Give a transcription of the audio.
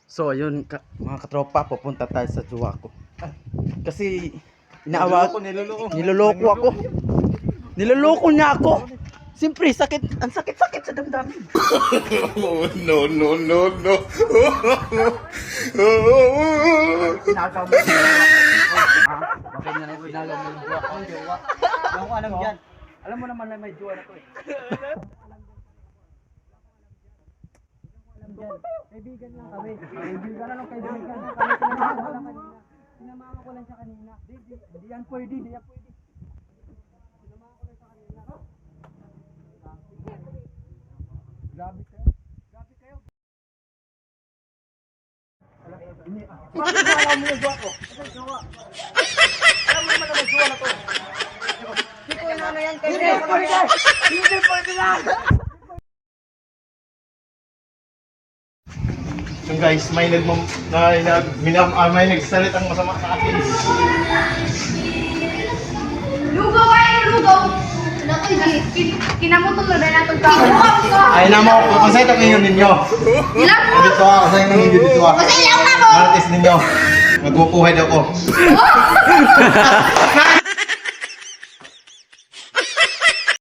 So ayun mga katropa, pupunta tayo sa jowa ko. Kasi inaawa ko, niloloko ako. Niloloko niya ako. Siyempre, sakit, ang sakit-sakit sa damdamin. No, no, no, no. Pinagaw mo. Bakit na lang pinagaw mo yung jowa ko? Alam ko, alam yan. Alam mo naman na may jowa na to eh. Kaibigan lang kami. Kaibigan na lang kaibigan. Sinamahan ko lang siya kanina. Hindi yan pwede, hindi yan pwede. Sinamahan ko lang siya kanina. Grabe kayo. Grabe kayo. Bakit alam mo yung jowa ko? Ano yung jowa? Alam mo naman na may jowa na to. Hindi ko yung ano yan kayo. Hindi pwede! Hindi pwede lang! So guys, may nagsalitang masama sa akin. Lugaw kayo, lugaw! Kinamutong na rin natong tao. Ay na mo, kung sa'yo ito ngayon ninyo. Ilan mo? Dito ako, sa'yo nang hindi dito ako. Kasi ilang ka mo? Marites ninyo. Magkukuhay daw ko.